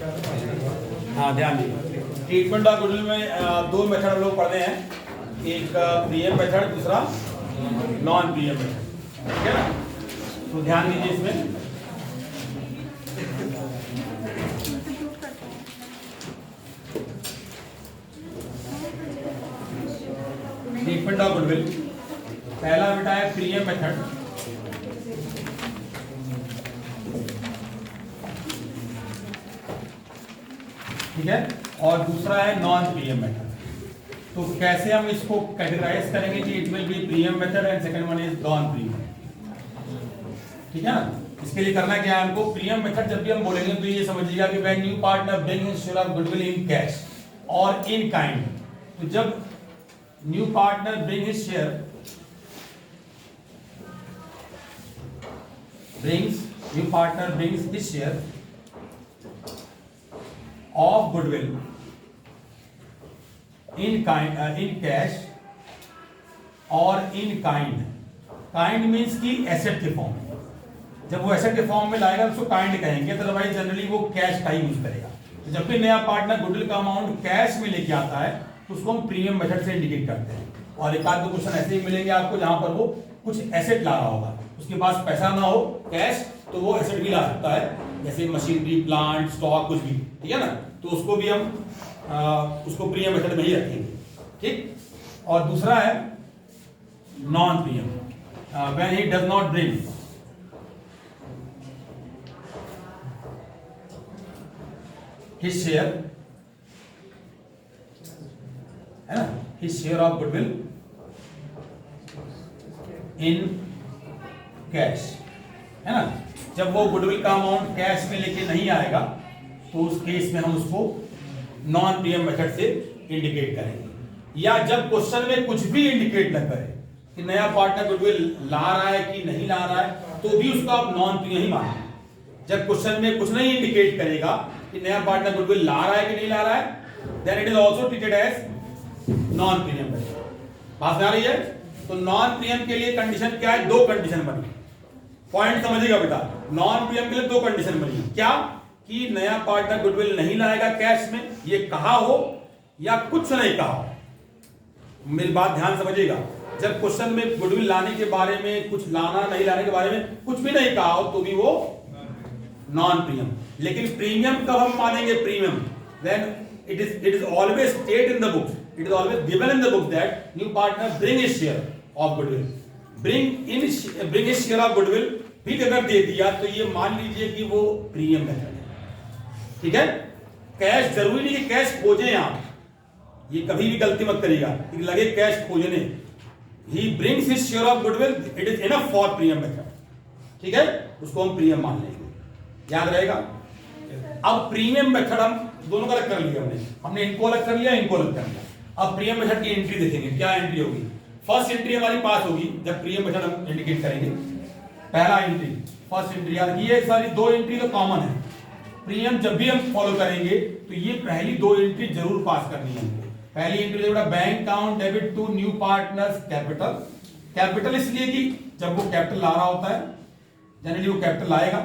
हाँ ध्यान दीजिए, ट्रीटमेंट ऑफ गुडविल में दो मेथड हम लोग पढ़ते हैं, एक प्रीएम मेथड, दूसरा नॉन प्रीएम मेथड, ठीक है ना। तो ध्यान दीजिए इसमें। ट्रीटमेंट ऑफ गुडविल, पहला बेटा है प्रीएम मेथड, ठीक है, और दूसरा है नॉन प्रीएम मेथड। तो कैसे हम इसको कैटेगराइज करेंगे कि it will be preem method and second one is non preem, ठीक है ना। इसके लिए करना क्या है हमको, प्रीएम मेथड जब भी हम बोलेंगे तो ये समझिएगा कि when new partner bring his share of goodwill in cash और इन काइंड। तो जब new partner bring his share new partner brings his share of goodwill in cash or in kind means की एसेट के form में। जब वो asset के form में लाएगा उसको काइंड कहेंगे, अदरवाइज जनरली वो कैश का ही यूज करेगा। तो जब भी नया पार्टनर गुडविल का अमाउंट कैश में लेके आता है तो उसको हम प्रीमियम मेथड से इंडिकेट करते हैं। और एक आध दो क्वेश्चन ऐसे ही मिलेंगे आपको जहां पर वो कुछ एसेट ला रहा होगा, उसके पास पैसा ना हो कैश, तो वो एसेट भी ला सकता है, जैसे मशीनरी, प्लांट, स्टॉक, कुछ भी, ठीक है ना। तो उसको भी हम उसको प्रीमियम मेथड में ही रखेंगे, ठीक। और दूसरा है non premium, when he does not bring his share, है ना, his share of goodwill in cash, है ना। जब वो गुडविल का अमाउंट कैश में लेके नहीं आएगा तो उस केस में हम उसको नॉन प्रीमियम मेथड से इंडिकेट करेंगे। या जब क्वेश्चन में कुछ भी इंडिकेट न करे कि नया पार्टनर गुडविल ला रहा है कि नहीं ला रहा है, तो भी उसको आप नॉन प्रीमियम ही मानेंगे। जब क्वेश्चन में कुछ नहीं इंडिकेट करेगा कि नया पार्टनर गुडविल ला रहा है कि नहीं ला रहा है, then it is also treated as non premium method. बात आ रही है। तो नॉन प्रीमियम के लिए कंडीशन क्या है, दो कंडीशन बनी, पॉइंट समझिएगा बेटा। नॉन प्रीमियम के लिए दो कंडीशन बनी, क्या कि नया पार्टनर गुडविल नहीं लाएगा कैश में, ये कहा हो या कुछ नहीं कहा हो। मेरी बात ध्यान समझिएगा, जब क्वेश्चन में गुडविल लाने के बारे में, कुछ लाना नहीं लाने के बारे में कुछ भी नहीं कहा हो तो भी वो नॉन प्रीमियम। लेकिन प्रीमियम कब हम मानेंगे, premium when it is always stated in the books, it is always given in the book that new partner bring his share of goodwill, bring his share of goodwill भी अगर दे दिया तो ये मान लीजिए कि वो प्रीमियम मेथड है, ठीक है। कैश जरूरी नहीं कि कैश खोजें आप, ये कभी भी गलती मत करिएगा कि लगे कैश खोजने। he brings his share of goodwill, it is enough for premium method, ठीक है, उसको हम प्रीमियम मान लेंगे, याद रहेगा। अब प्रीमियम मेथड हम दोनों का अलग कर लिया, हमने इनको अलग कर लिया, इनको अलग कर लिया। अब प्रीमियम मेथड की एंट्री देखेंगे, क्या एंट्री होगी। फर्स्ट एंट्री हमारी पास होगी जब प्रीमियम मेथड हम इंडिकेट करेंगे। पहला एंट्री, फर्स्ट एंट्री, याद ये सारी दो एंट्री तो कॉमन है। प्रीमियम जब भी हम फॉलो करेंगे तो ये पहली दो एंट्री जरूर पास करनी है। पहली एंट्री बेटा, bank account debit to new partners capital. Capital इसलिए कि जब वो कैपिटल ला रहा होता है, जनरली वो कैपिटल लाएगा,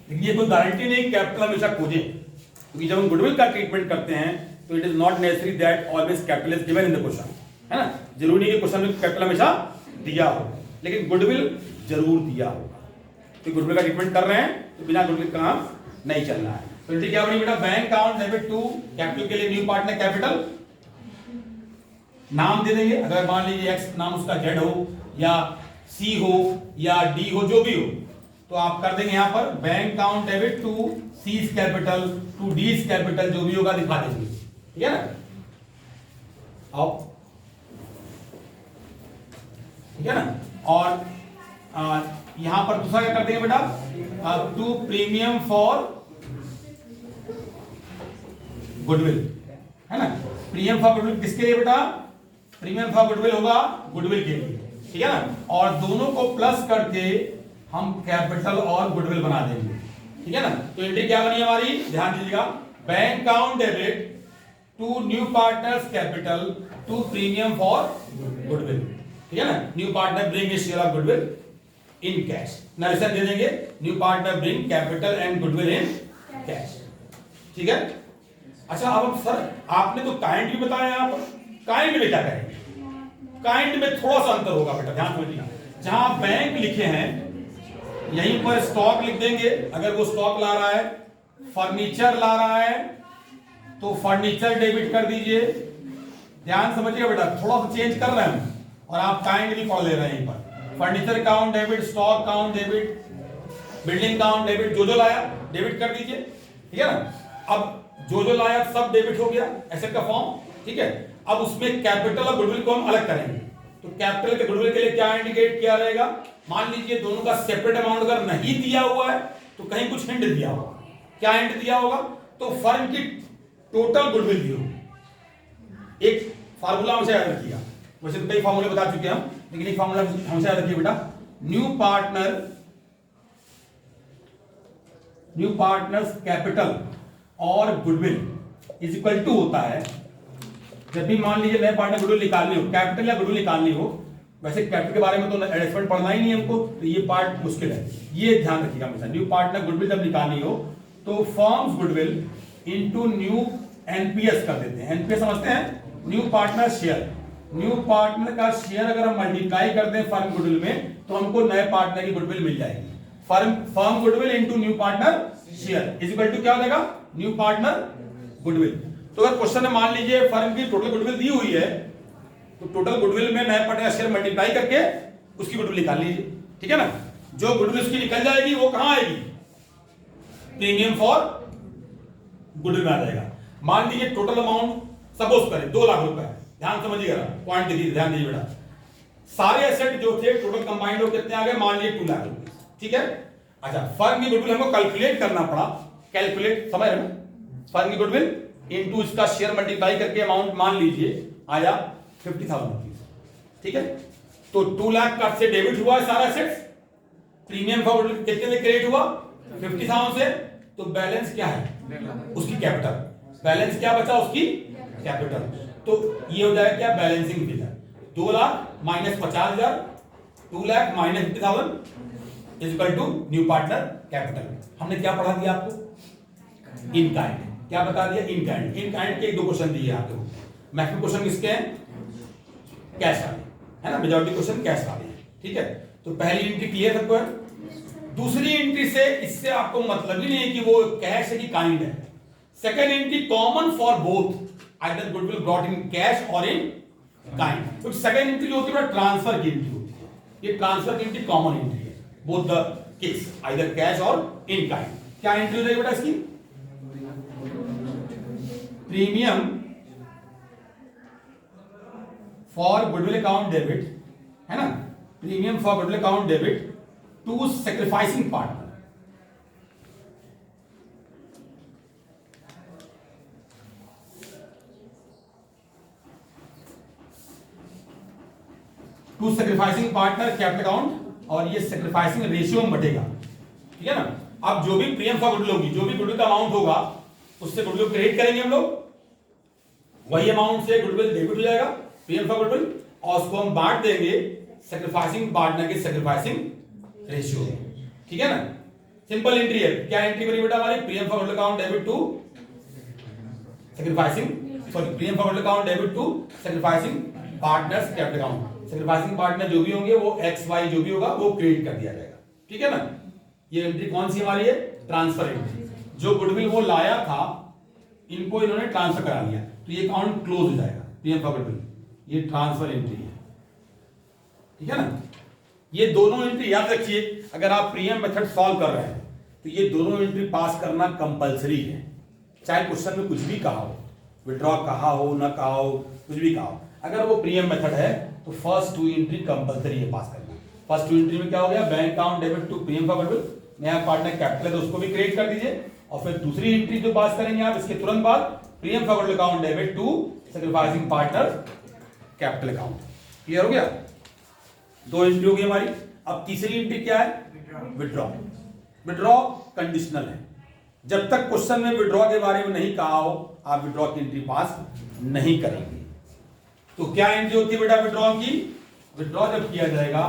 लेकिन ये कोई गारंटी नहीं कैपिटल हमेशा खोजे, क्योंकि जब हम गुडविल का ट्रीटमेंट करते हैं तो it is not necessary that always capital is given in the question, है ना। जरूरी नहीं कि क्वेश्चन में कैपिटल हमेशा दिया हो, लेकिन गुडविल जरूर दिया होगा। तो गुडविल का ट्रीटमेंट कर रहे हैं तो बिना गुडविल का काम नहीं चल रहा है। तो ठीक है बेटा, bank account debit to capital के लिए न्यू पार्टनर कैपिटल, नाम दे देंगे। अगर मान लीजिए एक्स नाम उसका जेड हो या सी हो या डी हो, जो भी हो, तो आप कर देंगे यहां पर bank account debit to C's capital to D's capital, जो भी होगा दिखा देंगे, ठीक है ना। आओ, ठीक है ना। और यहां पर दूसरा क्या कर देंगे बेटा, टू प्रीमियम फॉर गुडविल, है ना। प्रीमियम फॉर गुडविल किसके लिए बेटा, प्रीमियम फॉर गुडविल होगा गुडविल के लिए, ठीक है ना। और दोनों को प्लस करके हम कैपिटल और गुडविल बना देंगे, ठीक है ना। तो एंट्री क्या बनी हमारी, ध्यान दीजिएगा, bank account debit to new partners capital to premium for goodwill, ठीक है ना। New partner bring his share of goodwill in cash, narration दे देंगे, new partner bring capital and goodwill in cash. ठीक है। अच्छा अब सर आपने तो काइंड भी बताया यहाँ पर, काइंड में क्या करेंगे? काइंड में थोड़ा सा अंतर होगा बेटा, ध्यान समझिएगा। जहां बैंक लिखे हैं यहीं पर स्टॉक लिख देंगे। अगर वो स्टॉक ला रहा है, फर्नीचर ला रहा है तो फर्नीचर डेबिट कर दीजिए। ध्यान समझिएगा बेटा, थोड़ा सा चेंज कर रहे हैं हम, और आप काइंड भी पढ़ ले रहे हैं यहीं पर। Furniture count debit, stock count debit, building count debit, जो लाया डेबिट कर दीजिए, ठीक है ना। अब जो लाया सब डेबिट हो गया, एसेट का फॉर्म, ठीक है। अब उसमें कैपिटल और गुडविल को हम अलग करेंगे। तो कैपिटल के गुडविल के लिए क्या इंडिकेट किया रहेगा? मान लीजिए दोनों का सेपरेट अमाउंट अगर नहीं दिया हुआ है तो कहीं कुछ हिंट दिया होगा। क्या हिंट दिया होगा? तो फर्म की टोटल गुडविल दी होगी। एक फार्मूला हमसे याद रखिएगा, वैसे तो कई फार्मूले बता चुके हैं हम, लेकिन एक फार्मूला हमसे याद रखिए बेटा, न्यू पार्टनर्स कैपिटल और गुडविल इज इक्वल टू होता है, जब भी मान लीजिए नए पार्टनर गुडविल निकालनी हो, कैपिटल या गुडविल निकालनी हो। वैसे कैपिटल के बारे में तो एडजस्टमेंट पढ़ना ही नहीं है हमको, तो ये पार्ट मुश्किल है, ये ध्यान रखिएगा हमेशा। न्यू पार्टनर गुडविल जब निकालनी हो तो firms goodwill into new NPS कर देते हैं। एनपीएस समझते हैं? New partner share. New partner का शेयर अगर हम मल्टीप्लाई कर दें फर्म गुडविल में तो हमको नए पार्टनर की गुडविल मिल जाएगी। Firm goodwill into new partner share is equal to क्या हो जाएगा? New partner goodwill. तो अगर क्वेश्चन में मान लीजिए फर्म की टोटल गुडविल दी हुई है तो टोटल गुडविल में नए पार्टनर शेयर मल्टीप्लाई करके उसकी गुडविल निकाल लीजिए, ठीक है ना। जो गुडविल उसकी निकल जाएगी वो कहां आएगी? प्रीमियम फॉर गुडविल में आ जाएगा। मान लीजिए टोटल अमाउंट सपोज करें 2 लाख रुपए, ध्यान समझिएगा, पॉइंट देखिए, ध्यान दीजिए बेटा। सारे एसेट जो थे टोटल कंबाइंड हो कितने आ गए? मान लीजिए 2 लाख रुपए, ठीक है। अच्छा फर्म की गुडविल हमको कैलकुलेट करना पड़ा, कैलकुलेट समझ रहे हैं? फर्म की गुडविल इनटू इसका शेयर मल्टीप्लाई करके अमाउंट मान लीजिए आया 50,000 रुपीज, ठीक है। तो 2 लाख का से डेबिट हुआ है सारा एसेट्स, प्रीमियम फॉर गुडविल कितने में क्रेडिट हुआ? 50,000 से। तो बैलेंस क्या है? उसकी कैपिटल। बैलेंस क्या बचा? उसकी कैपिटल। तो ये हो जाएगा क्या? Balancing figure. 2 lakh minus 50,000, 2 lakh minus 50,000 is equal to new partner capital. हमने क्या पढ़ा दिया आपको? In kind. क्या बता दिया? In kind. इन काइंड के 1-2 क्वेश्चन दिए आपको। मैक्सिमम क्वेश्चन किसके हैं? कैश वाले, है ना। मेजॉरिटी क्वेश्चन कैश वाले हैं, ठीक है। तो पहली एंट्री क्लियर सबको है। दूसरी एंट्री से इससे आपको मतलब ही नहीं है कि वो कैश है कि काइंड है। Second entry common for both, either goodwill brought in cash और इन काइंड। तो सेकंड एंट्री जो होती है ट्रांसफर की एंट्री होती है। ये ट्रांसफर की एंट्री कॉमन एंट्री है, both the case, either cash और इन काइंड। क्या एंट्री हो जाएगी बेटा इसकी? Premium for goodwill account debit, है ना। Premium for goodwill account debit to sacrificing partner. To sacrificing partner capital account, और ये सैक्रिफाइसिंग रेशियो में बटेगा, ठीक है ना। अब जो भी प्रीमियम फॉर गुडविल होगी, जो भी गुडविल का अमाउंट होगा उससे गुडविल क्रेडिट करेंगे हम लोग, वही अमाउंट से गुडविल डेबिट हो जाएगा प्रीमियम फॉर गुडविल, और उसको हम बांट देंगे सैक्रिफाइसिंग पार्टनर के सैक्रिफाइसिंग रेशियो, ठीक है ना। सिंपल एंट्री है। क्या एंट्री बनी बेटा हमारी? Premium for goodwill account debit to sacrificing, sorry premium for goodwill account debit to sacrificing partners capital account. Sacrificing partner जो भी होंगे वो एक्स वाई जो भी होगा वो क्रेडिट कर दिया जाएगा, ठीक है ना। ये एंट्री कौन सी हमारी है? Transfer entry. जो गुडविल वो लाया था इनको इन्होंने ट्रांसफर करा लिया, तो ये अकाउंट क्लोज हो जाएगा प्रीमियम फॉर गुडविल। ये ट्रांसफर एंट्री है, ठीक है ना। ये दोनों एंट्री याद रखिए, अगर आप प्रीमियम मेथड सॉल्व कर रहे हैं तो ये दोनों एंट्री पास करना कंपलसरी है, चाहे क्वेश्चन में कुछ भी कहा हो, विड्रॉ कहा हो ना कहा हो, कुछ भी कहा हो। अगर वो प्रीमियम मेथड है तो फर्स्ट 2 एंट्री कंपलसरी है पास करना। फर्स्ट 2 एंट्री में क्या हो गया? Bank account debit to premium for goodwill, नया पार्टनर कैपिटल है तो उसको भी क्रेडिट कर दीजिए, और फिर दूसरी एंट्री जो पास करेंगे आप इसके तुरंत बाद premium for goodwill account debit to sacrificing partner capital account. Clear हो गया? 2 एंट्री हो गई हमारी। अब तीसरी एंट्री क्या है? विड्रॉ। विड्रॉ कंडीशनल है, जब तक क्वेश्चन में विड्रॉ के बारे में नहीं कहा हो आप विड्रॉ की एंट्री पास नहीं करेंगे। तो क्या एंट्री होती है बेटा विड्रॉ की? विड्रॉ जब किया जाएगा,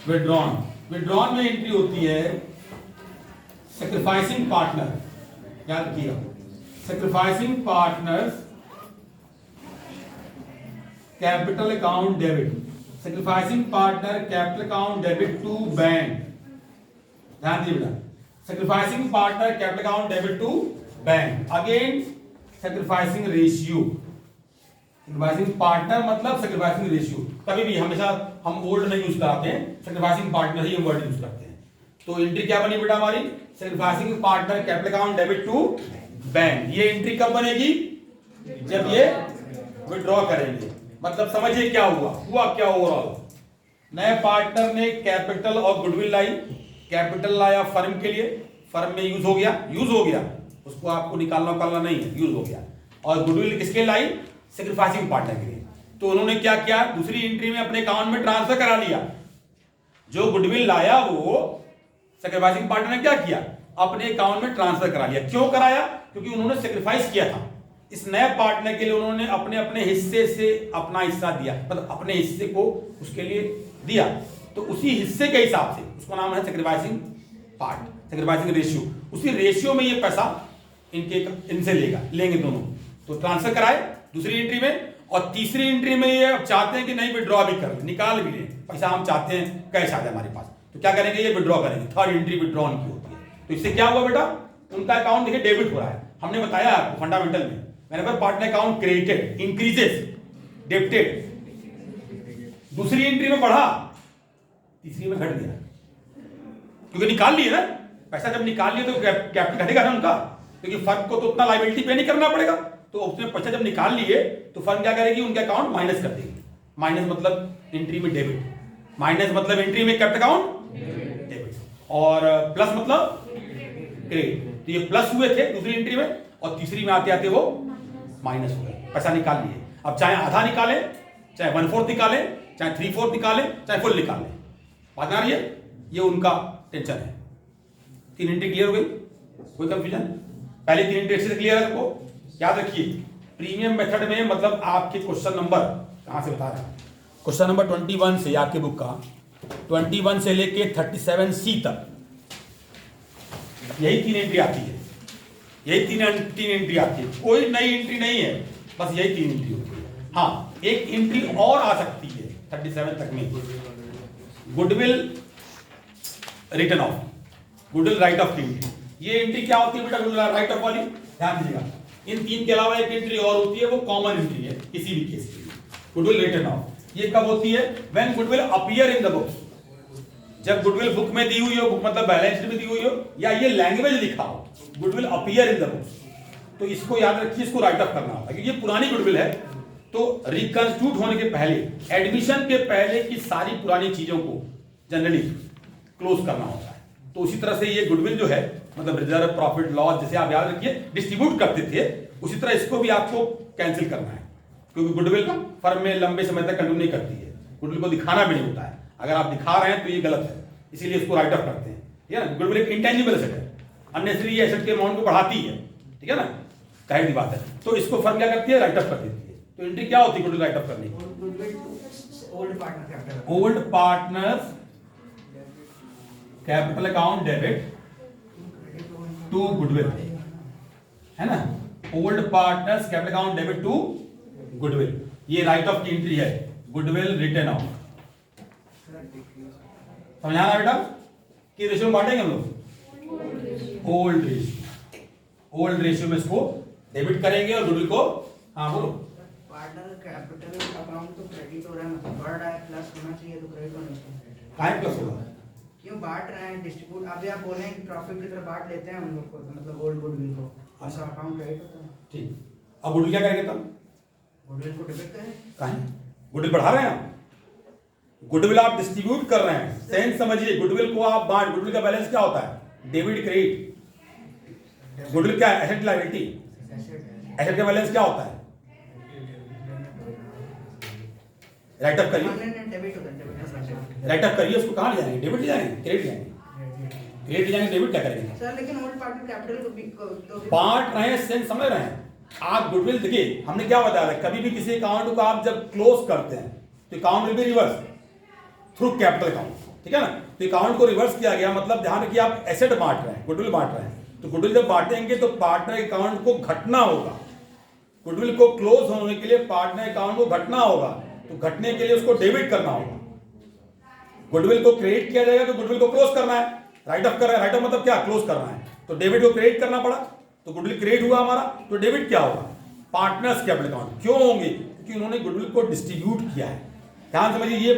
विड्रॉन में एंट्री होती है सेक्रीफाइसिंग पार्टनर, याद रखिएगा, sacrificing partners capital account debit, sacrificing partner capital account debit to bank, ध्यान दीजिए बेटा, sacrificing partner capital account debit to bank, again sacrificing ratio, sacrificing partner मतलब सेक्रीफाइसिंग रेशियो, कभी भी हमेशा हम ओल्ड नहीं यूज कराते हैं, सेक्रीफाइसिंग पार्टनर ही हम वर्ड यूज करते हैं। तो एंट्री क्या बनी बेटा हमारी, sacrificing partner capital account debit to bank. ये एंट्री कब बनेगी, जब ये विड्रॉ करेंगे। मतलब समझिए क्या हुआ क्या ओवरऑल, नए पार्टनर ने कैपिटल और गुडविल लाई, कैपिटल लाया फर्म के लिए, फर्म में यूज हो गया, उसको आपको निकालना नहीं है, यूज हो गया, और गुडविल किसके लाई, सेक्रीफाइसिंग पार्टनर के लिए। तो उन्होंने क्या किया, दूसरी एंट्री में अपने अकाउंट में ट्रांसफर करा लिया। जो गुडविल लाया वो सेक्रीफाइसिंग पार्टनर ने क्या किया, अपने अकाउंट में ट्रांसफर करा लिया। क्यों कराया, क्योंकि उन्होंने सेक्रीफाइस किया था। इस नए पार्टनर के लिए उन्होंने अपने अपने हिस्से से अपना हिस्सा दिया, मतलब अपने हिस्से को उसके लिए दिया, तो उसी हिस्से के हिसाब से उसका नाम है सेक्रीफाइसिंग पार्ट, सेक्रीफाइसिंग रेशियो। उसी रेशियो में ये पैसा इनसे लेंगे दोनों। तो ट्रांसफर कराए दूसरी एंट्री में, और तीसरी एंट्री में ये अब चाहते हैं कि नहीं विड्रॉ भी कर, निकाल भी लें पैसा, हम चाहते हैं कैश आ जाए हमारे पास, तो क्या करेंगे, ये विड्रॉ करेंगे। थर्ड एंट्री विड्रॉ की होती है। तो इससे क्या हुआ बेटा, उनका अकाउंट देखिए डेबिट हो रहा है। हमने बताया आपको फंडामेंटल में, whenever partner account credited increases debited, दूसरी एंट्री में बढ़ा, तीसरी में घट गया, क्योंकि निकाल लिए ना पैसा। जब निकाल लिए तो कैपिटल घटेगा ना उनका, क्योंकि फर्म को तो उतना लायबिलिटी पे नहीं करना पड़ेगा। तो उसने पैसा जब निकाल लिए तो फर्म क्या करेगी, उनके अकाउंट माइनस कर देगी। माइनस मतलब एंट्री में डेबिट, माइनस मतलब एंट्री में कैपिटल अकाउंट डेबिट, और प्लस मतलब क्रेडिट। तो ये प्लस हुए थे दूसरी एंट्री में, और तीसरी में आते आते वो माइनस हो गए, पैसा निकाल लिए। अब चाहे आधा निकाले, चाहे 1/4 निकाले, चाहे 3/4 निकाले, चाहे फुल निकाले, बात आ रही है। ये उनका टेंशन है। 3 एंट्री क्लियर हो गई, कोई कंफ्यूजन? पहले 3 एंट्री से क्लियर है आपको, याद रखिए। प्रीमियम मेथड में मतलब आपके क्वेश्चन नंबर कहां से बता रहे हैं, क्वेश्चन नंबर 21 से, आपके बुक का 21 से लेके 37C तक यही 3 एंट्री आती है, यही तीन एंट्री आती है, कोई नई एंट्री नहीं है, बस यही 3 एंट्री होती है। हाँ, एक एंट्री और आ सकती है 37 तक में, goodwill written of, goodwill right off की एंट्री। ये एंट्री क्या होती है बेटा, गुडविल राइट ऑफ वाली, ध्यान दीजिएगा। इन 3 के अलावा एक एंट्री और होती है, वो कॉमन एंट्री है किसी भी केस के लिए, गुडविल रिटर्न ऑफ। ये कब होती है, when goodwill appear in the books, जब गुडविल बुक में दी हुई हो, बुक मतलब बैलेंस शीट में दी हुई हो, या ये लैंग्वेज लिखा हो, goodwill appear in the books, तो इसको याद रखिए, इसको राइट ऑफ करना होगा, क्योंकि ये पुरानी गुडविल है। तो रिकंस्टिट्यूट होने के पहले, एडमिशन के पहले की सारी पुरानी चीजों को जनरली क्लोज करना होता है। तो उसी तरह से ये गुडविल जो है, मतलब रिजर्व, प्रॉफिट, लॉस, जैसे आप याद रखिए डिस्ट्रीब्यूट करते थे, उसी तरह इसको भी आपको कैंसिल करना है, क्योंकि गुडविल फर्म में लंबे समय तक कंटिन्यू नहीं करती है, गुडविल को दिखाना भी नहीं होता है। अगर आप दिखा रहे हैं तो ये गलत है, इसीलिए इसको राइट ऑफ करते हैं, ठीक है ना। गुडविल एक इंटेंजिबल एसेट है, अननेसेसरी एसेट के अमाउंट को बढ़ाती है, ठीक है ना, जाहिर सी बात है। तो इसको फर्म क्या करती है, राइट ऑफ कर देती है। तो एंट्री क्या होती है गुडविल राइट ऑफ करने की, old partners capital account debit to goodwill, है ना, old partners capital account debit to goodwill. ये राइट ऑफ की एंट्री है, गुडविल रिटर्न ऑफ। समझाना बेटा, कि रेशियो में बांटेंगे हम लोग, ओल्ड रेशियो, ओल्ड रेशियो में इसको डेबिट करेंगे और गुडविल को, हाँ बोलो। पार्टनर कैपिटल अकाउंट तो क्रेडिट हो रहा है, मतलब बढ़ रहा है, प्लस होना चाहिए, तो क्रेडिट होना चाहिए। काहे प्लस होगा, क्यों बांट रहे हैं, डिस्ट्रीब्यूट, अभी आप बोले हैं कि प्रॉफिट की तरह बांट लेते हैं हम लोग को, मतलब ओल्ड गुडविल को, ऐसा अकाउंट क्रेडिट होता है। ठीक, अब गुडविल क्या करेंगे तब, गुडविल को डेबिट करें, काहे गुडविल बढ़ा रहे हैं आप, गुडविल आप डिस्ट्रीब्यूट कर रहे हैं, सेंस समझिए। गुडविल को आप बांट, गुडविल का बैलेंस क्या होता है, डेबिट क्रेडिट। गुडविल क्या है, एसेट लायबिलिटी, एसेट का बैलेंस क्या होता है, राइट ऑफ करिए, डेबिट होता है, राइट ऑफ करिए, उसको कहां ले जाएंगे, डेबिट ले जाएंगे, क्रेडिट ले जाएंगे, क्रेडिट ले जाएंगे, डेबिट क्या करेंगे सर। लेकिन ओल्ड पार्टनर कैपिटल को भी तो बांट रहे हैं, सेंस समझ रहे हैं आप। गुडविल देखिए, हमने क्या बताया था, कभी भी किसी अकाउंट को आप जब क्लोज करते हैं तो account will be reverse through capital account, ठीक है ना। तो अकाउंट को रिवर्स किया गया, मतलब ध्यान रखिए आप एसेट बांट रहे हैं, गुडविल बांट रहे हैं, तो गुडविल जब बांटेंगे तो पार्टनर अकाउंट को घटना होगा। गुडविल को क्लोज होने के लिए पार्टनर अकाउंट को घटना होगा, तो घटने के लिए उसको डेबिट करना होगा। गुडविल को क्रेडिट किया जाएगा तो गुडविल को क्लोज करना है, राइट ऑफ कर रहा है, राइट ऑफ मतलब क्या, क्लोज करना है, तो डेबिट को क्रेडिट करना पड़ा, तो गुडविल क्रेडिट हुआ हमारा, तो डेबिट क्या होगा, पार्टनर्स कैपिटल अकाउंट। क्यों होंगे, क्योंकि उन्होंने गुडविल को डिस्ट्रीब्यूट किया है। ध्यान समझिए, ये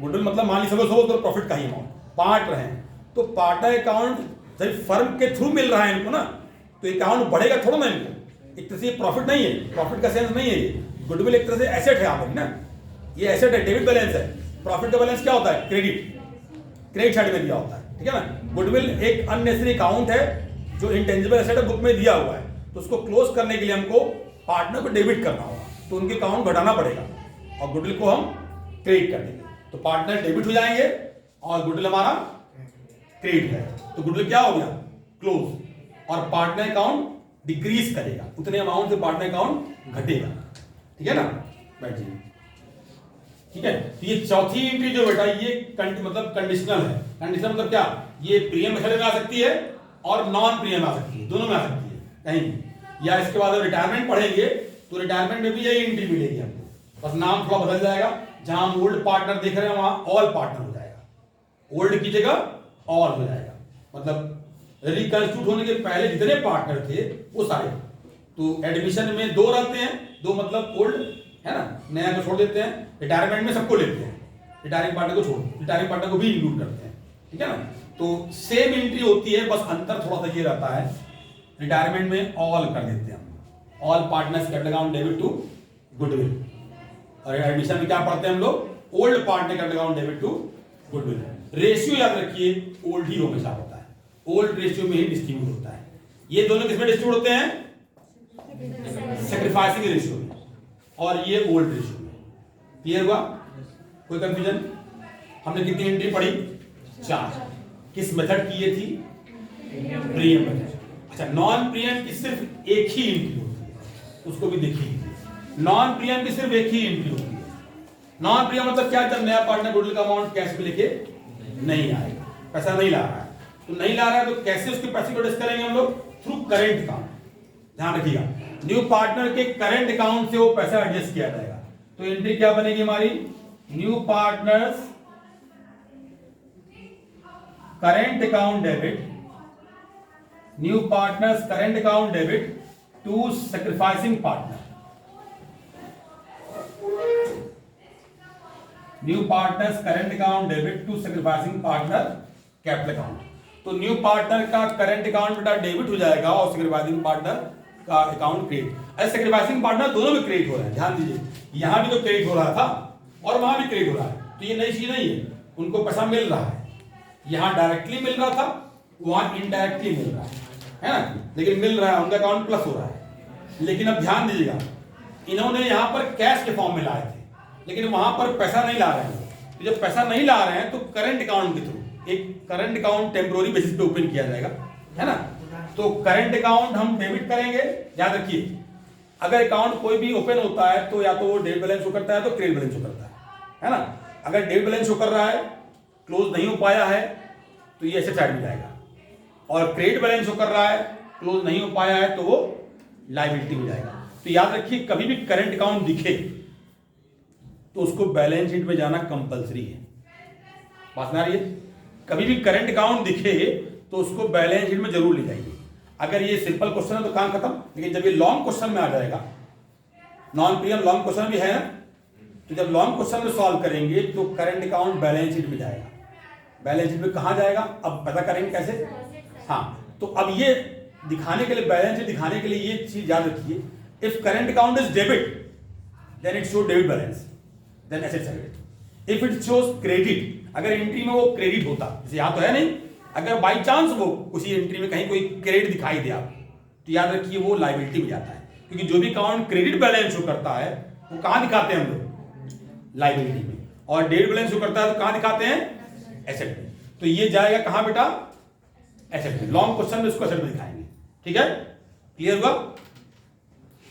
गुडविल मतलब मान लीजिए सपोज तो प्रॉफिट का ही अमाउंट बांट रहे हैं, तो पार्टनर अकाउंट जब फर्म के थ्रू मिल रहा है इनको ना, तो अकाउंट बढ़ेगा थोड़ा ना इनको। एक तरह से प्रॉफिट नहीं है, प्रॉफिट का सेंस नहीं है ये, गुडविल एक तरह से एसेट है यहाँ पर ना, ये एसेट है, डेबिट बैलेंस है। प्रॉफिट का बैलेंस क्या होता है, क्रेडिट साइड में दिया होता है, ठीक है ना। गुडविल एक अननेसेसरी अकाउंट है जो इंटेंजिबल एसेट है, बुक में दिया हुआ है, तो उसको क्लोज करने के लिए हमको पार्टनर को डेबिट करना होगा, तो उनके अकाउंट घटाना पड़ेगा और गुडविल को हम क्रेडिट कर देंगे, तो पार्टनर डेबिट हो जाएंगे और गुडविल हमारा क्रेडिट है, तो गुडविल क्या हो गया, क्लोज, और पार्टनर अकाउंट डिक्रीज करेगा, उतने अमाउंट से पार्टनर अकाउंट घटेगा, ठीक है ना। बैठिए, ठीक है। तो ये चौथी एंट्री जो बेटा ये मतलब कंडीशनल है। कंडीशनल मतलब क्या, ये प्रीमियम मेथड में आ सकती है और नॉन प्रीमियम आ सकती है, दोनों में आ सकती है कहीं भी। या इसके बाद रिटायरमेंट पढ़ेंगे तो रिटायरमेंट में भी यही एंट्री मिलेगी हमको, बस नाम थोड़ा बदल जाएगा, जहां हम ओल्ड पार्टनर देख रहे हैं वहां ऑल पार्टनर हो जाएगा, ओल्ड की जगह ऑल हो जाएगा, मतलब रिकंस्टिट्यूट होने के पहले जितने पार्टनर थे वो सारे। तो एडमिशन में दो रहते हैं, दो मतलब ओल्ड है ना, नया को छोड़ देते हैं, रिटायरमेंट में सबको लेते हैं, रिटायरिंग पार्टनर को छोड़, रिटायरिंग पार्टनर को भी इंक्लूड करते हैं, ठीक है ना। तो सेम एंट्री होती है, बस अंतर थोड़ा सा ये रहता है, रिटायरमेंट में ऑल कर देते हैं हम, all partners capital account debit to goodwill, और एडमिशन में क्या पढ़ते हैं हम लोग, old partner capital account debit to goodwill. Ratio याद रखिए, ओल्ड ही हमेशा होता है, ओल्ड रेशियो में ही डिस्ट्रीब्यूट होता है। ये दोनों किसमें डिस्ट्रीब्यूट होते हैं, सैक्रिफाइसिंग रेशियो में, और ये ओल्ड रेशियो में। क्लियर हुआ, कोई कंफ्यूजन। हमने कितनी एंट्री पढ़ी, 4। किस मेथड की ये थी, प्रीमियम मेथड। अच्छा, नॉन प्रीमियम की सिर्फ एक ही एंट्री होती है, उसको भी देखिए। नॉन प्रीमियम की सिर्फ एक ही एंट्री होती है। नॉन प्रीमियम मतलब क्या, जब नया पार्टनर गुडविल का अमाउंट कैश में लेके नहीं आएगा, पैसा नहीं ला रहा है, तो नहीं ला रहा है तो कैसे उसके पैसे को डिस्क करेंगे हम लोग, थ्रू करंट अकाउंट। ध्यान रखिएगा, न्यू पार्टनर के करंट अकाउंट से वो पैसा एडजस्ट किया जाएगा, तो एंट्री क्या बनेगी हमारी, new partners current account debit, new partners current account debit to sacrificing partner, new partners current account debit to sacrificing partner capital account. तो न्यू पार्टनर का करंट अकाउंट बेटा डेबिट हो जाएगा और सैक्रिफाइसिंग पार्टनर का अकाउंट क्रेडिट। अरे sacrificing partner दोनों में क्रेडिट हो रहा है, ध्यान दीजिए, यहां भी तो क्रेडिट हो रहा था और वहां भी क्रेडिट हो रहा है, तो ये नई चीज नहीं है, उनको पैसा मिल रहा है, यहां डायरेक्टली मिल रहा था, वहां इनडायरेक्टली मिल रहा है ना, लेकिन मिल रहा है, उनका अकाउंट प्लस हो रहा है। लेकिन अब ध्यान दीजिएगा, इन्होंने यहां पर कैश के फॉर्म में लाए थे, लेकिन वहां पर पैसा नहीं ला रहे हैं, तो जब पैसा नहीं ला रहे हैं तो करंट अकाउंट के थ्रू एक करंट अकाउंट टेम्पोररी बेसिस पे ओपन किया जाएगा, है ना। तो करंट अकाउंट हम डेबिट करेंगे, याद रखिए, अगर अकाउंट कोई भी ओपन होता है तो या तो वो डेबिट बैलेंस शो करता है तो क्रेडिट बैलेंस शो करता है ना। अगर डेबिट बैलेंस शो कर रहा है, क्लोज नहीं हो पाया है, तो ये एसेट साइड में जाएगा, और क्रेडिट बैलेंस शो कर रहा है, क्लोज नहीं हो पाया है, तो वो लायबिलिटी में जाएगा। तो याद रखिए, कभी भी करंट अकाउंट दिखे तो उसको बैलेंस शीट में जाना कंपलसरी है, बात ना रही है। कभी भी करंट अकाउंट दिखे तो उसको बैलेंस शीट में जरूर ले जाइए। अगर ये सिंपल क्वेश्चन है तो काम खत्म, लेकिन जब ये लॉन्ग क्वेश्चन में आ जाएगा, नॉन प्रीमियम लॉन्ग क्वेश्चन भी है ना, तो जब लॉन्ग क्वेश्चन में सॉल्व करेंगे तो करंट अकाउंट बैलेंस शीट में जाएगा। बैलेंस शीट में कहां जाएगा, अब पता करेंगे कैसे। हाँ, तो अब ये दिखाने के लिए, बैलेंस शीट दिखाने के लिए ये चीज याद रखिए, if current account is debit then it show debit balance, then asset side. If it shows credit, अगर एंट्री में वो क्रेडिट होता, जैसे यहां तो है नहीं, अगर बाई चांस वो उसी एंट्री में कहीं कोई क्रेडिट दिखाई दे आप, तो याद रखिए वो लायबिलिटी में जाता है, क्योंकि जो भी अकाउंट क्रेडिट बैलेंस शो करता है वो कहां दिखाते हैं हम लोग, लायबिलिटी में, और डेबिट बैलेंस शो करता है तो कहां दिखाते हैं, एसेट में। तो ये जाएगा कहां बेटा, एसेट में। लॉन्ग क्वेश्चन में इसको एसेट में दिखाएंगे, ठीक है, क्लियर हुआ।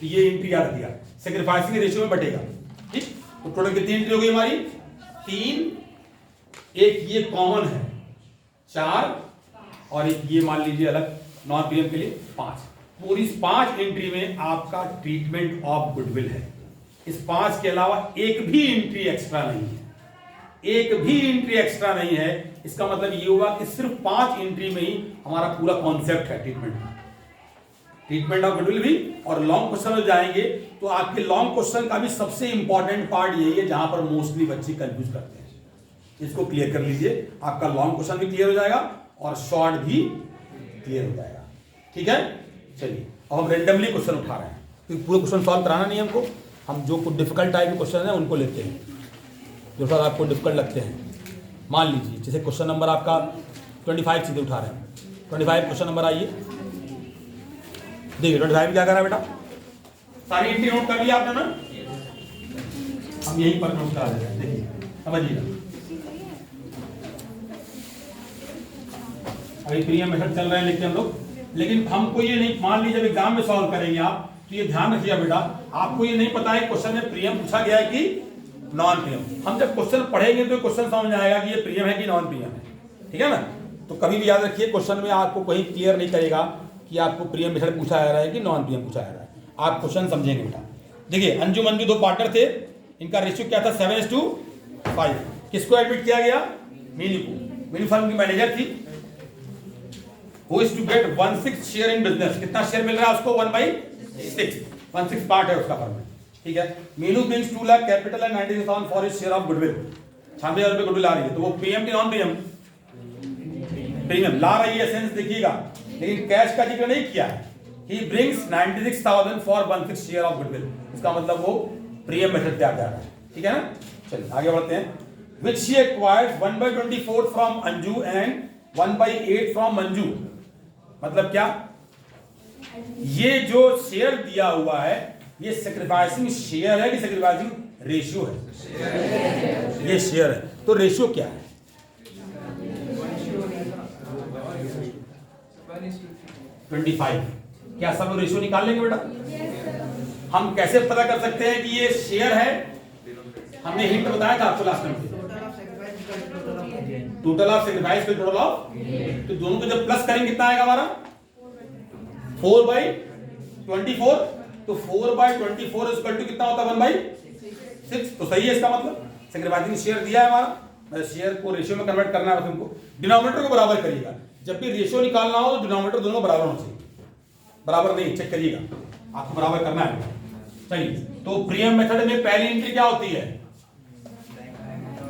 तो ये एंट्री याद रखिएगा, सैक्रिफाइसिंग रेशियो में बटेगा, ठीक। तो टोटल कितनी एंट्री हो गई हमारी, 3, एक ये कॉमन है 4 और एक ये मान लीजिए अलग नॉन प्रीमियम के लिए 5। पूरी इस 5 एंट्री में आपका ट्रीटमेंट ऑफ गुडविल है। इस 5 के अलावा एक भी एंट्री एक्स्ट्रा नहीं है, एक भी एंट्री एक्स्ट्रा नहीं है। इसका मतलब ये हुआ कि सिर्फ 5 एंट्री में ही हमारा पूरा कॉन्सेप्ट है ट्रीटमेंट ऑफ गुडविल भी। और लॉन्ग क्वेश्चन में जाएंगे तो आपके लॉन्ग क्वेश्चन का भी सबसे इंपॉर्टेंट पार्ट यही है जहां पर मोस्टली बच्चे कंफ्यूज करते हैं। इसको क्लियर कर लीजिए, आपका लॉन्ग क्वेश्चन भी क्लियर हो जाएगा और शॉर्ट भी क्लियर हो जाएगा। ठीक है, चलिए अब हम रेंडमली क्वेश्चन उठा रहे हैं क्योंकि पूरे क्वेश्चन सॉल्व कराना नहीं हमको। हम जो कुछ डिफिकल्ट टाइप के क्वेश्चन है उनको लेते हैं, जो सर आपको डिफिकल्ट लगते हैं। मान लीजिए जैसे क्वेश्चन नंबर आपका 25 सीधे उठा रहे हैं। 25 क्वेश्चन नंबर आइए, देखिए 25 क्या कर रहा है बेटा, सारी एंट्री नोट कर लिया आपने ना, हम यहीं पर नोट करा देते हैं। देखिए समझिएगा, अभी प्रीमियम मेथड चल रहे हैं लिखते हम लोग, लेकिन हमको ये नहीं, मान लीजिए जब एग्जाम में सॉल्व करेंगे आप तो ये ध्यान रखिएगा बेटा, आपको ये नहीं पता है क्वेश्चन में प्रीमियम पूछा गया है कि नॉन प्रीमियम। हम जब क्वेश्चन पढ़ेंगे तो क्वेश्चन समझ में आएगा कि ये प्रीमियम है कि नॉन प्रीमियम है। ठीक है ना, तो कभी भी याद रखिए क्वेश्चन में आपको कहीं क्लियर नहीं करेगा कि आपको प्रीमियम मेथड पूछा जा रहा है कि नॉन प्रीमियम पूछा जा रहा है। आप क्वेश्चन समझेंगे बेटा। देखिए अंजू मंजू 2 पार्टनर थे, इनका रेशियो क्या था 7:5। किसको एडमिट किया गया, मीनू को। मीनू फर्म की मैनेजर थी, who is to get 1/6 share in business. कितना शेयर मिल रहा है उसको 1/6, 1/6 पार्ट है उसका फर्म में। ठीक है, Meenu brings 2 lakh capital and 96,000 for his share of goodwill. 96,000 रुपए गुडविल आ रही है, तो वो प्रीमियम की नॉन प्रीमियम, प्रीमियम ला रही है सेंस देखिएगा, लेकिन कैश का जिक्र नहीं किया है। He brings 96,000 for 1/6 share of goodwill, इसका मतलब वो प्रीमियम मेथड पे आ जा रहा है। ठीक है ना, चलिए आगे बढ़ते हैं। which she acquired 1/24 from Anju and 1/8 from Manju. मतलब क्या, ये जो शेयर दिया हुआ है ये सैक्रिफाइसिंग शेयर है कि सैक्रिफाइसिंग रेशियो है? ये शेयर है, तो रेशियो क्या है? 25। क्या सब लोग रेशियो निकाल लेंगे बेटा? हम कैसे पता कर सकते हैं कि ये शेयर है? हमने हिंट बताया था आपको last time, total of sacrifice total of, तो दोनों को जब प्लस करेंगे कितना आएगा हमारा 4/24, तो 4/24 इक्वल टू कितना होता है 1/6। तो सही है, इसका मतलब सैक्रिफाइसिंग शेयर दिया है हमारा, शेयर को रेशियो में कन्वर्ट करना है बस हमको। डिनोमिनेटर को बराबर करिएगा, जब भी रेशियो निकालना हो तो डिनोमिनेटर दोनों बराबर होना चाहिए। बराबर नहीं, चेक करिएगा, आपको बराबर करना है। चलिए, तो प्रीमियम मेथड में पहली एंट्री क्या होती है?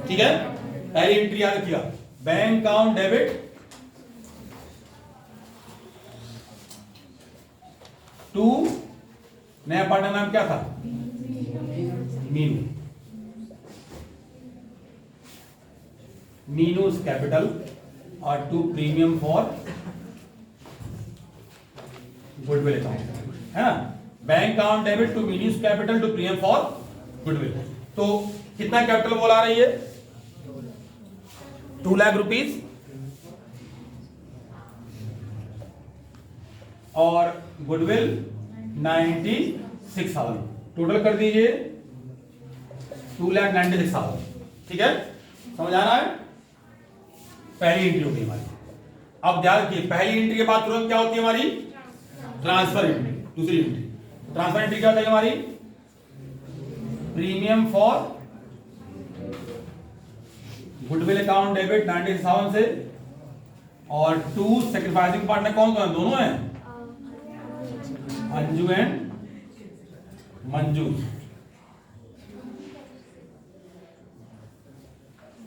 ठीक है, पहली एंट्री याद रखिएगा, बैंक अकाउंट डेबिट टू, नया पार्टनर नाम क्या था? मीनू। मीनूज कैपिटल और to premium for goodwill account, है ना। Bank account debit to Meenu's capital to premium for goodwill. तो कितना कैपिटल बोला रही है? 2 लाख रुपीज और गुडविल 96,000, टोटल कर दीजिए 2,96,000। ठीक है, समझ आ रहा है? पहली एंट्री होगी हमारी। अब ध्यान रखिए, पहली एंट्री के बाद तुरंत क्या होती है हमारी? Transfer entry. दूसरी एंट्री, ट्रांसफर एंट्री क्या होता है हमारी? Premium for goodwill account debit 96,000 से, और टू सैक्रिफाइसिंग पार्टनर कौन कौन? दोनों हैं, अंजू एंड मंजू।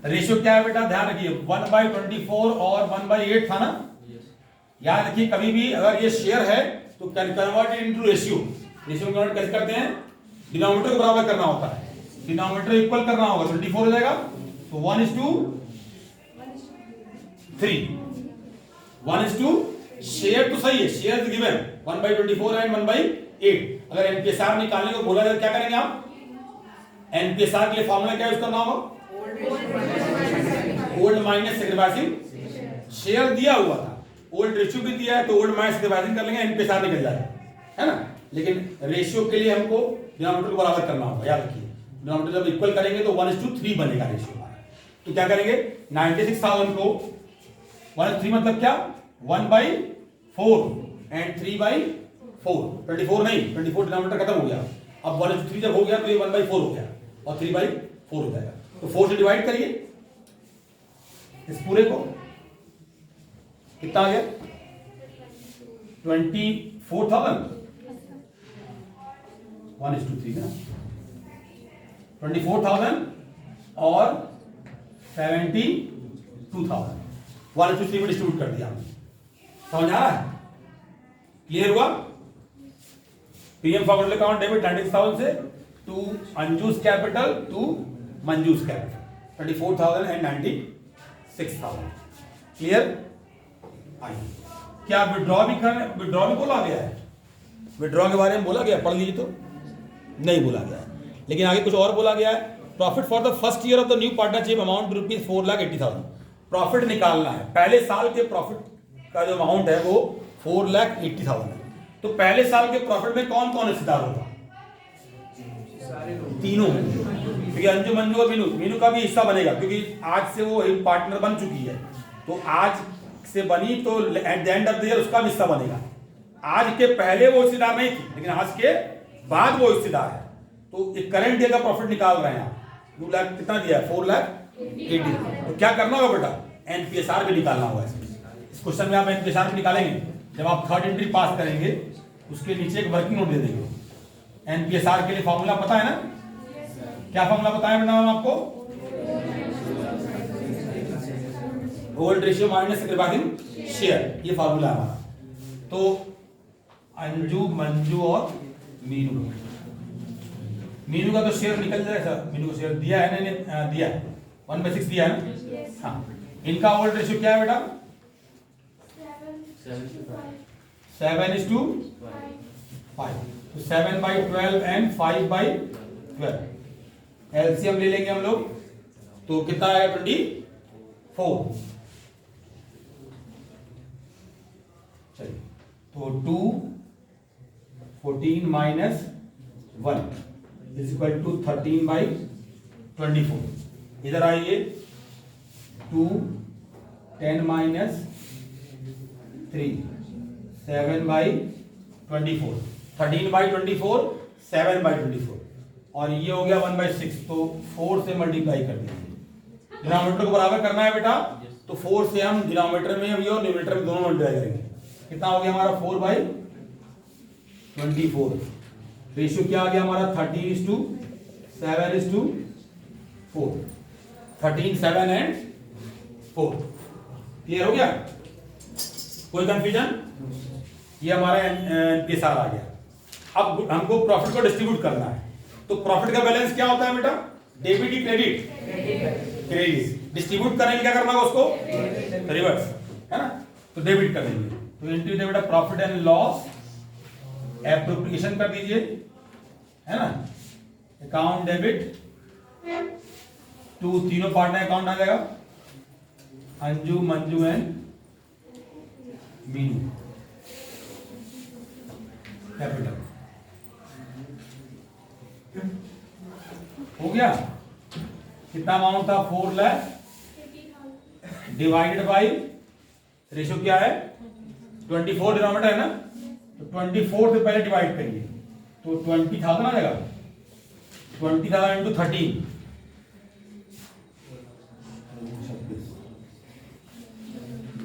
रेशियो क्या है बेटा? ध्यान रखिए 1/24 और 1/8 था ना। याद रखिए, कभी भी अगर ये शेयर है तो convert into ratio. Ratio convert कैसे करते हैं? डिनोमिनेटर को बराबर करना होता है, डिनोमिनेटर इक्वल करना होगा, 24 हो जाएगा, तो 1:3। 1:, शेयर तो सही है, शेयर इज गिवन 1/24 एंड 1/8। अगर एनपीएसआर निकालने को बोला जाए क्या करेंगे आप? एनपीएसआर के लिए फॉर्मूला क्या यूज करना होगा? ओल्ड माइनस सैक्रिफाइसिंग शेयर दिया हुआ था, ओल्ड रेशियो भी दिया है, तो ओल्ड माइनस सैक्रिफाइसिंग कर लेंगे, एनपीएसआर निकल जाएगा, है ना। लेकिन रेशियो के लिए हमको डिनोमिनेटर को बराबर करना होगा। याद रखिए, डिनोमिनेटर जब इक्वल करेंगे तो 1:3 बनेगा रेशियो हमारा। तो क्या करेंगे 96,000 को 1/3 मतलब क्या 1/4 एंड 3/4 24 नहीं 24 डिनोमिनेटर खत्म हो गया। अब 1/3 जब हो गया तो ये 1/4 हो गया और 3/4 हो जाएगा। तो 4 से डिवाइड करिए इस पूरे को, कितना आ गया 24,000 1:3 ना 24,000 और 72,000 1:3 में डिस्ट्रीब्यूट कर दिया हमने। समझ आ रहा है? क्लियर हुआ? पीएम फॉरवर्ड अकाउंट डेबिट 96,000 से to Anju's capital to Manju's capital 24,000 and 96,000। Clear? आइए, क्या विड्रॉ भी बोला गया है? विड्रॉ के बारे में बोला गया, पढ़ लीजिए तो नहीं बोला गया है, लेकिन आगे कुछ और बोला गया है। Profit for the first year of the new partnership amount rupees 4,80,000। Profit निकालना है, पहले साल के प्रॉफिट का जो अमाउंट है वो 4,80,000 है। तो पहले साल के प्रॉफिट में कौन कौन हिस्सेदार होगा? तीनों, क्योंकि अंजू मंजू और मीनू का भी हिस्सा बनेगा, क्योंकि आज से वो पार्टनर बन चुकी है। तो आज से बनी तो at the end of the year उसका भी हिस्सा बनेगा। आज के पहले वो हिस्सेदार नहीं थी, लेकिन आज के बाद वो हिस्सेदार है। तो एक करंट ईयर का प्रॉफिट निकाल रहे हैं आप, 2 लाख कितना दिया है 4,80,000। तो क्या करना होगा बेटा, एनपीएसआर भी निकालना होगा। इस क्वेश्चन में आप एनपीएसआर भी निकालेंगे जब आप थर्ड एंट्री पास करेंगे, उसके नीचे एक वर्किंग नोट दे देंगे। एनपीएसआर के लिए फॉर्मूला पता है ना? क्या फॉर्मूला बताया बेटा हम आपको? होल्ड रेशियो माइनस शेयर, ये फॉर्मूला है हमारा। तो अंजू मंजू और मीनू का तो शेयर निकल जाएगा सर। मीनू को शेयर दिया है ना? दिया है 1/6 दिया है ना? हाँ, इनका होल्ड रेशियो क्या है बेटा? 7:5। तो 7/12 एंड 5/12 एलसीएम ले लेंगे हम लोग, तो कितना आएगा 24। चलिए, तो 2 14 माइनस 1 इज इक्वल टू 13/24। इधर आइए, 2 10 माइनस 3 7/24 13/24 7/24 और ये हो गया 1/6। तो 4 से मल्टीप्लाई कर दीजिए। डिनोमिनेटर को बराबर करना है बेटा, तो 4 से हम डिनोमिनेटर में भी और न्यूमरेटर में दोनों मल्टीप्लाई करेंगे। कितना हो गया हमारा 4/24। रेशियो क्या आ गया हमारा 13:7:4 13 7 एंड 4। क्लियर हो गया? कोई कंफ्यूजन? ये हमारा एनपीएसआर आ गया। अब हमको प्रॉफिट को डिस्ट्रीब्यूट करना है। तो प्रॉफिट का बैलेंस क्या होता है बेटा? डेबिट ही क्रेडिट? क्रेडिट। डिस्ट्रीब्यूट करेंगे क्या करना है उसको? रिवर्स, है ना? तो डेबिट कर देंगे। तो एंट्री बेटा प्रॉफिट एंड लॉस, एप्रोप्रिएशन कर दीजिए, है ना? अकाउंट डेबिट टू, तीनों पार्टनर अकाउंट आ जाएगा, अंजू मंजू एंड मीनू कैपिटल। हो गया? कितना अमाउंट था? 4 लाख डिवाइडेड बाई रेशियो क्या है 24 डिनोमिनेटर है ना, तो 24 से पहले डिवाइड करिए तो 20,000 आ जाएगा। 20,000 इंटू 13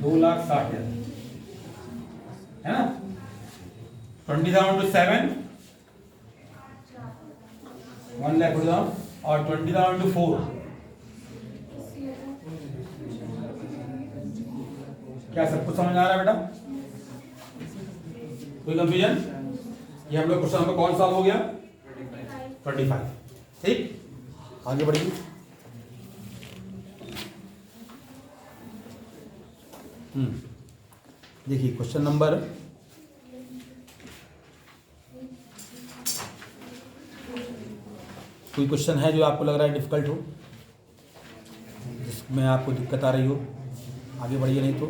2,60,000 है ना। 20,000 इंटू 7 1 लाख हो जाओ, और 20,000 इंटू 4 क्या सब कुछ समझ आ रहा है बेटा? कोई कंफ्यूजन? ये हम लोग क्वेश्चन नंबर कौन सा हो गया 25। ठीक, आगे बढ़िए। देखिए क्वेश्चन नंबर कोई क्वेश्चन है जो आपको लग रहा है डिफिकल्ट हो, जिसमें आपको दिक्कत आ रही हो, आगे बढ़िए। नहीं तो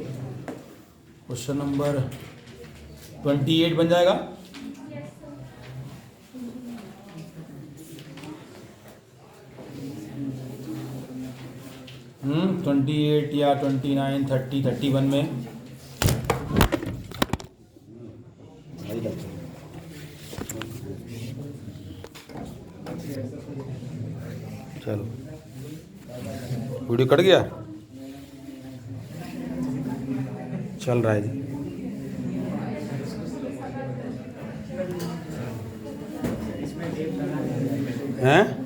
क्वेश्चन नंबर 28 बन जाएगा। 28 या 29, 30, 31 में। चलो वीडियो कट गया, चल रहा है जी। हैं